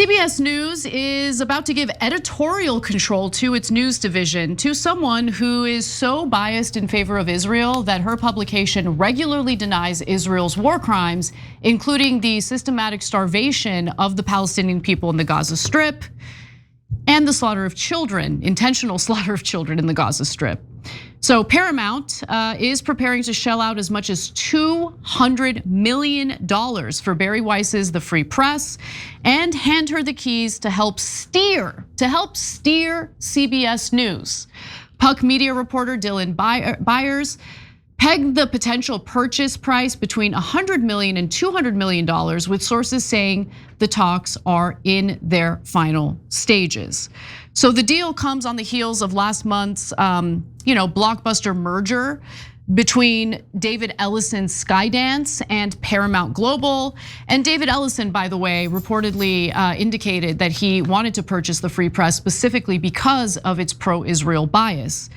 CBS News is about to give editorial control to its news division to someone who is so biased in favor of Israel that her publication regularly denies Israel's war crimes, including the systematic starvation of the Palestinian people in the Gaza Strip and the slaughter of children, intentional slaughter of children in the Gaza Strip. So Paramount is preparing to shell out as much as $200 million for Bari Weiss's The Free Press and hand her the keys to help steer CBS News. Puck media reporter Dylan Byers pegged the potential purchase price between $100 million and $200 million, with sources saying the talks are in their final stages. So the deal comes on the heels of last month's blockbuster merger between David Ellison's Skydance and Paramount Global. And David Ellison, by the way, reportedly indicated that he wanted to purchase the Free Press specifically because of its pro-Israel bias.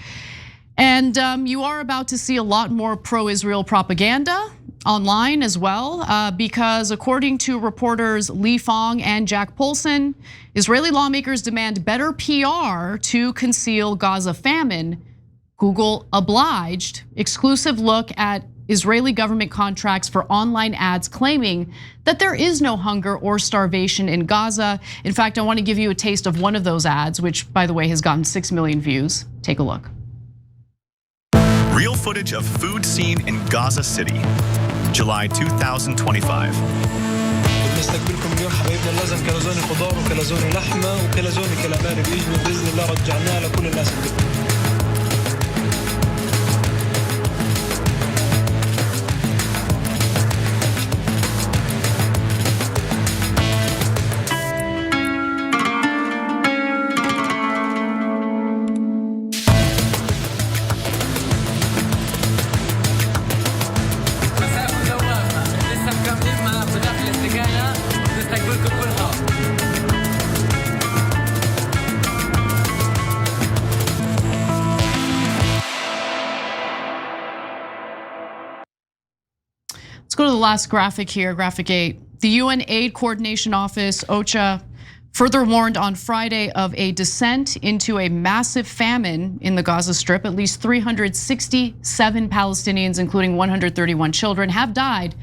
And you are about to see a lot more pro-Israel propaganda online as well, because according to reporters Lee Fong and Jack Polson, Israeli lawmakers demand better PR to conceal Gaza famine. Google obliged. Exclusive look at Israeli government contracts for online ads claiming that there is no hunger or starvation in Gaza. In fact, I want to give you a taste of one of those ads, which by the way has gotten 6 million views. Take a look. Real footage of food scene in Gaza City, July 2025. نستقبلكم اليوم حبايبنا لازم كلازوني خضار وكلازوني لحمه وكلازوني كلاماري بيجوا باذن الله رجعناها لكل الناس اللي Let's go to the last graphic here, graphic 8. The UN Aid Coordination Office, OCHA, further warned on Friday of a descent into a massive famine in the Gaza Strip. At least 367 Palestinians, including 131 children, have died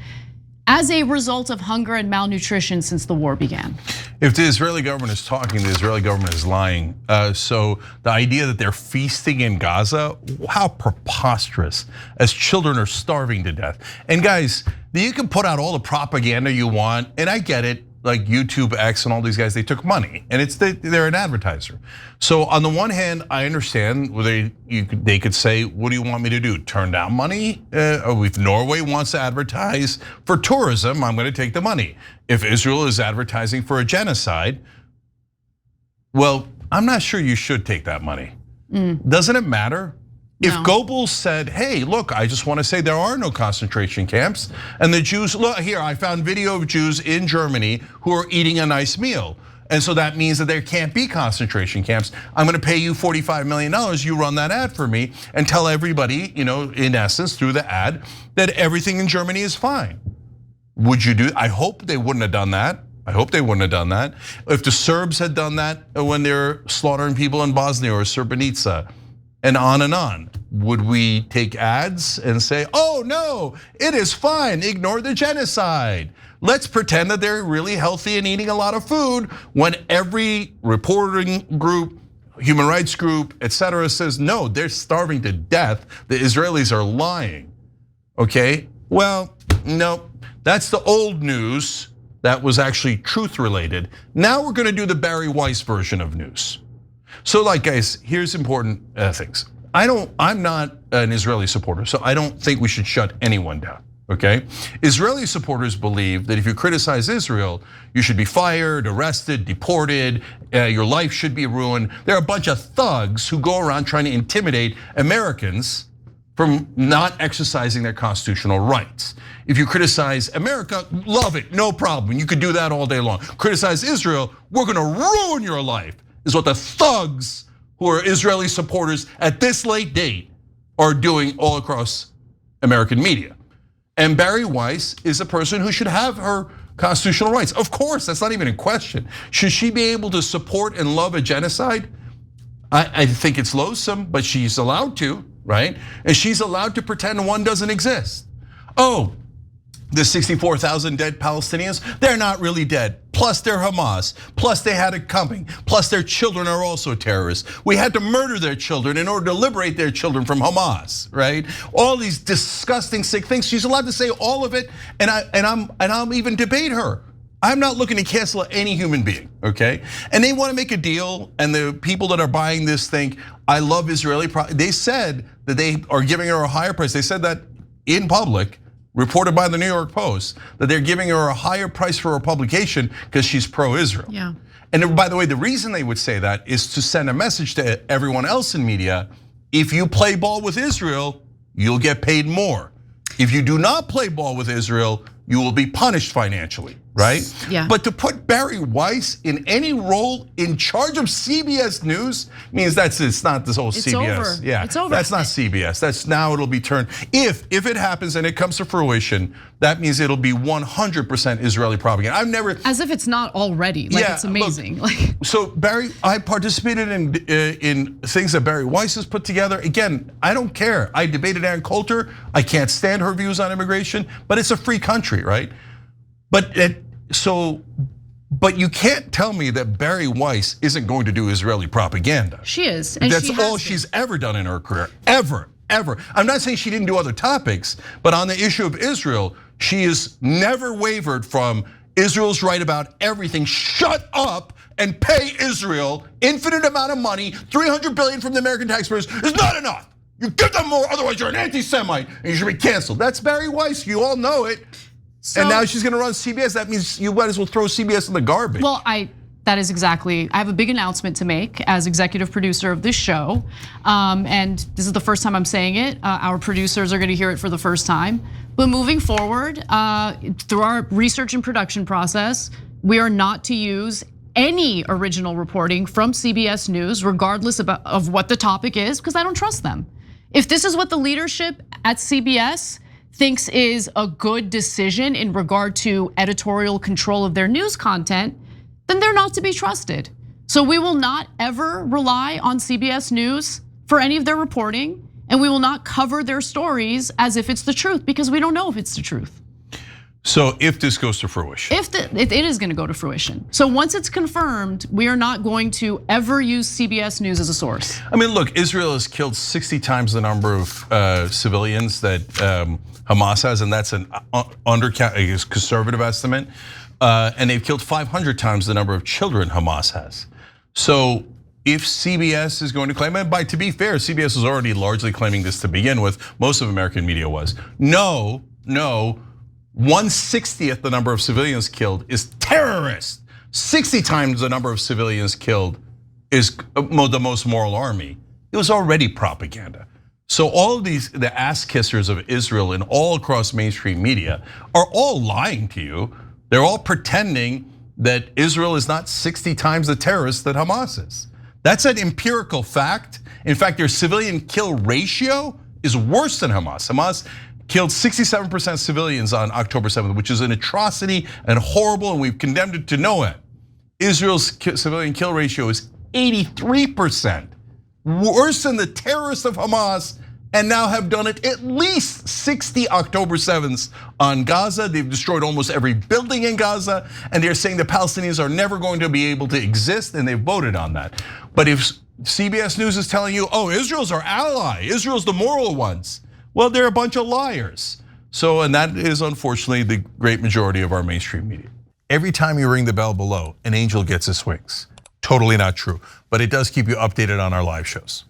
as a result of hunger and malnutrition since the war began. If the Israeli government is talking, the Israeli government is lying. So the idea that they're feasting in Gaza, how preposterous, as children are starving to death. And guys, you can put out all the propaganda you want, and I get it, like YouTube X and all these guys, they took money, and they're an advertiser. So on the one hand, I understand they could say, what do you want me to do? Turn down money? If Norway wants to advertise for tourism, I'm gonna take the money. If Israel is advertising for a genocide, well, I'm not sure you should take that money. Doesn't it matter? If Goebbels said, hey, look, I just want to say there are no concentration camps, and the Jews, look here, I found video of Jews in Germany who are eating a nice meal. And so that means that there can't be concentration camps. I'm gonna pay you $45 million, you run that ad for me and tell everybody, in essence, through the ad, that everything in Germany is fine. Would you do, I hope they wouldn't have done that. I hope they wouldn't have done that. If the Serbs had done that when they're slaughtering people in Bosnia or Srebrenica, and on, would we take ads and say, oh no, it is fine, ignore the genocide. Let's pretend that they're really healthy and eating a lot of food when every reporting group, human rights group, etc. says, no, they're starving to death. The Israelis are lying, okay? Well, no, that's the old news that was actually truth related. Now we're gonna do the Bari Weiss version of news. So like guys, here's important things. I'm not an Israeli supporter, so I don't think we should shut anyone down, okay? Israeli supporters believe that if you criticize Israel, you should be fired, arrested, deported, your life should be ruined. There are a bunch of thugs who go around trying to intimidate Americans from not exercising their constitutional rights. If you criticize America, love it, no problem. You could do that all day long. Criticize Israel, we're gonna ruin your life, is what the thugs who are Israeli supporters at this late date are doing all across American media. And Bari Weiss is a person who should have her constitutional rights. Of course, that's not even in question. Should she be able to support and love a genocide? I think it's loathsome, but she's allowed to, right? And she's allowed to pretend one doesn't exist. Oh, the 64,000 dead Palestinians, they're not really dead. Plus they're Hamas, plus they had it coming, plus their children are also terrorists. We had to murder their children in order to liberate their children from Hamas, right? All these disgusting, sick things. She's allowed to say all of it, and I'll even debate her. I'm not looking to cancel any human being, okay? And they want to make a deal, and the people that are buying this think, I love Israeli. They said that they are giving her a higher price. They said that in public, reported by the New York Post, that they're giving her a higher price for her publication because she's pro-Israel. Yeah. And by the way, the reason they would say that is to send a message to everyone else in media: if you play ball with Israel, you'll get paid more. If you do not play ball with Israel, you will be punished financially, right? Yeah. But to put Bari Weiss in any role in charge of CBS News means it's not this whole CBS. Over. Yeah, it's over. That's not CBS. That's now it'll be turned. If it happens and it comes to fruition, that means it'll be 100% Israeli propaganda. I've never, as if it's not already. Like, it's amazing. Look, so I participated in things that Bari Weiss has put together. Again, I don't care. I debated Ann Coulter. I can't stand her views on immigration, but it's a free country, right? But you can't tell me that Bari Weiss isn't going to do Israeli propaganda. She is, and that's all she's ever done in her career, ever. I'm not saying she didn't do other topics, but on the issue of Israel, she has never wavered from Israel's right about everything. Shut up and pay Israel infinite amount of money. 300 billion from the American taxpayers is not enough. You give them more, otherwise you're an anti-Semite and you should be canceled. That's Bari Weiss. You all know it. And now she's gonna run CBS. That means you might as well throw CBS in the garbage. Well, that is exactly. I have a big announcement to make as executive producer of this show, and this is the first time I'm saying it. Our producers are going to hear it for the first time. But moving forward, through our research and production process, we are not to use any original reporting from CBS News, regardless of what the topic is, because I don't trust them. If this is what the leadership at CBS thinks is a good decision in regard to editorial control of their news content, then they're not to be trusted. So we will not ever rely on CBS News for any of their reporting, and we will not cover their stories as if it's the truth, because we don't know if it's the truth. So if this goes to fruition. It is gonna go to fruition. So once it's confirmed, we are not going to ever use CBS News as a source. I mean, look, Israel has killed 60 times the number of civilians that Hamas has, and that's a conservative estimate. And they've killed 500 times the number of children Hamas has. So if CBS is going to claim it, to be fair, CBS was already largely claiming this to begin with. Most of American media was. No, 1/60th the number of civilians killed is terrorists. 60 times the number of civilians killed is the most moral army. It was already propaganda. So all of these, the ass kissers of Israel and all across mainstream media are all lying to you. They're all pretending that Israel is not 60 times the terrorist that Hamas is. That's an empirical fact. In fact, their civilian kill ratio is worse than Hamas. Hamas killed 67% civilians on October 7th, which is an atrocity and horrible, and we've condemned it to no end. Israel's civilian kill ratio is 83%, worse than the terrorists of Hamas, and now have done it at least 60 October 7ths on Gaza. They've destroyed almost every building in Gaza, and they're saying the Palestinians are never going to be able to exist, and they've voted on that. But if CBS News is telling you, Israel's our ally, Israel's the moral ones, well, they're a bunch of liars. So, and that is unfortunately the great majority of our mainstream media. Every time you ring the bell below, an angel gets his wings. Totally not true, but it does keep you updated on our live shows.